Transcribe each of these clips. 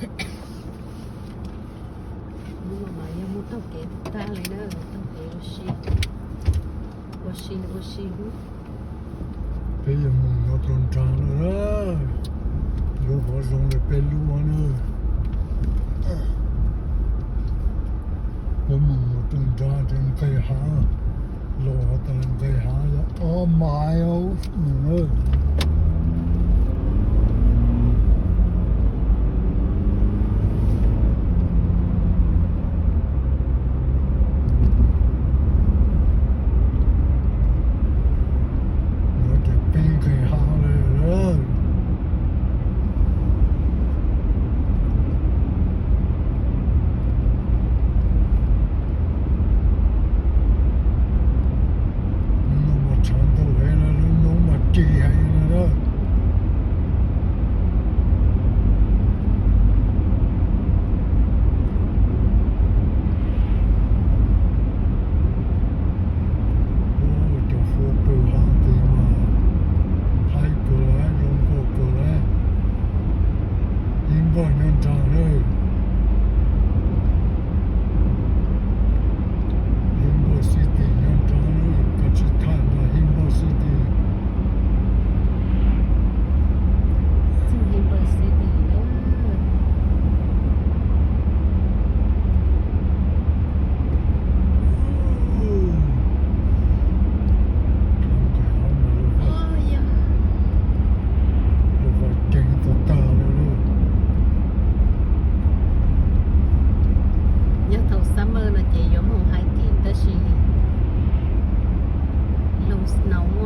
nhưng mà em muốn tao kể ta lấy nữa tao kể oxy bây giờ mình nó còn tràn nữa lúc họ dùng để bên luôn nữa hôm mình còn tràn trên cây há lò trên cây há là mai ấu nữa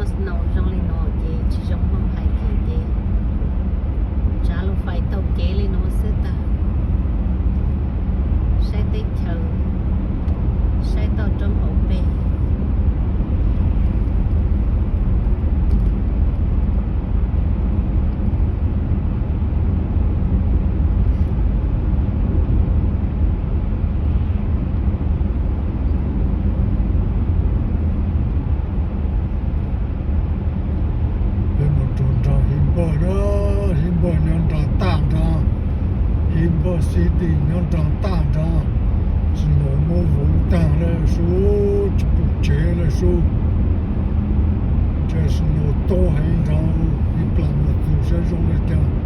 snow trong lên nó chỉ trong không hay thì trả lúc phải tàu kế lên nó sẽ tết chờ sẽ tàu trong hậu bề City nhân trang tam trang chỉ nó mua vũ tăng lên số chỉ bộ chế lên số这是我多很长一般我都是用来讲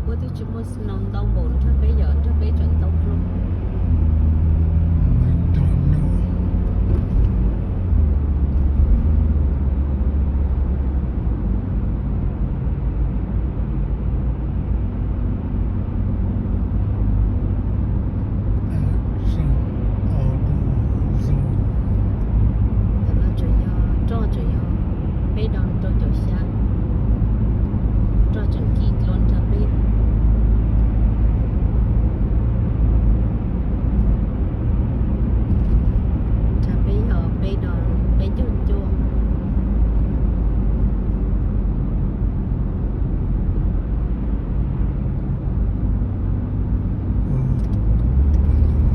bữa thì chúng mình nông đông bồn cho bé giờ cho bé chuẩn tốc luôn. I don't know. Action auto zone. Từ nó chỉ cho bé đón cho xa cho chuẩn kỳ luôn cho bé giờ bé đón bé chua chua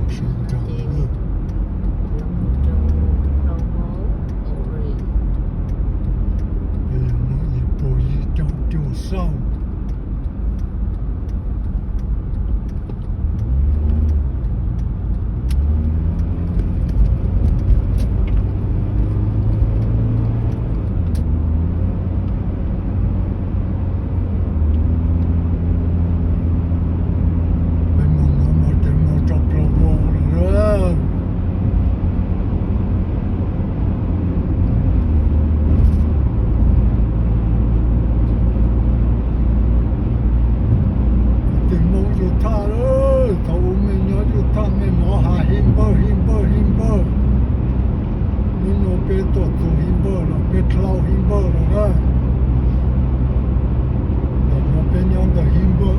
Sân trọng thì hơn. lòng trâu đầu mố ori Bây giờ nó gì bồi gì trong chỗ sau. Bây giờ nó mà để mà cho pro vô rồi. Tìm mong dù tha ơi, cậu mình nhớ dù tha mình mỏ hà him bơ. Mình nó bê tổ tù him bơ rồi, bê thlau him bơ rồi đó. Nó bê nhau da him bơ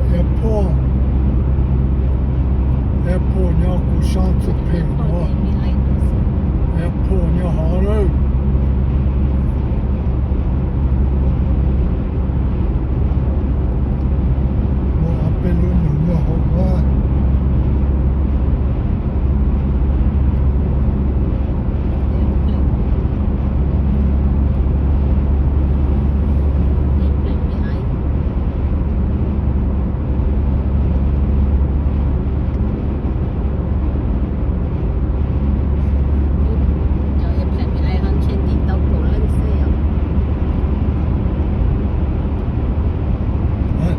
Apple nhau cũng sáng sự phê có nó. thể bị ai nữa Apple nhau họ rồi. Mua Apple luôn nữa họ quá. Hả?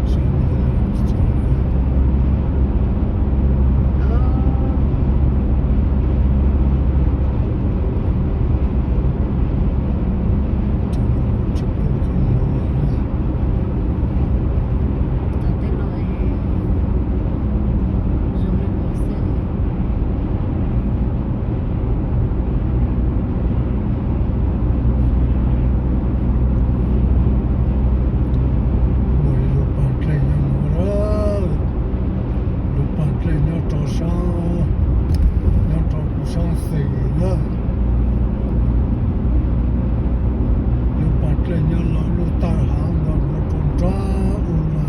Sao nó chụp bộ cái mùa đó. Mùi lục bàn cây nhau mùa đó. Lục bàn cây nhau trò sáng. Nhau trò cụ sáng xì đó. Lục bàn cây nhau là lục tar hàng và lục bàn trá u là.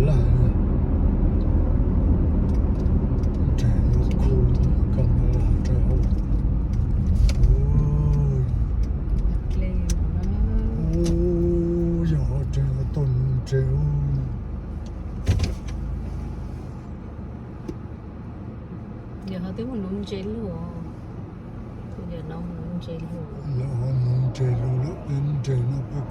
来了，这又哭，干嘛来着？哦。 เกลียวนะ โอ้ยอดเจอต้นเจล เดี๋ยวเขาต้องมาลุ้นเจลหรอเดี๋ยวน้องลุ้นเจลหรอ แล้วนนเจลแล้วเป็นเจลนะ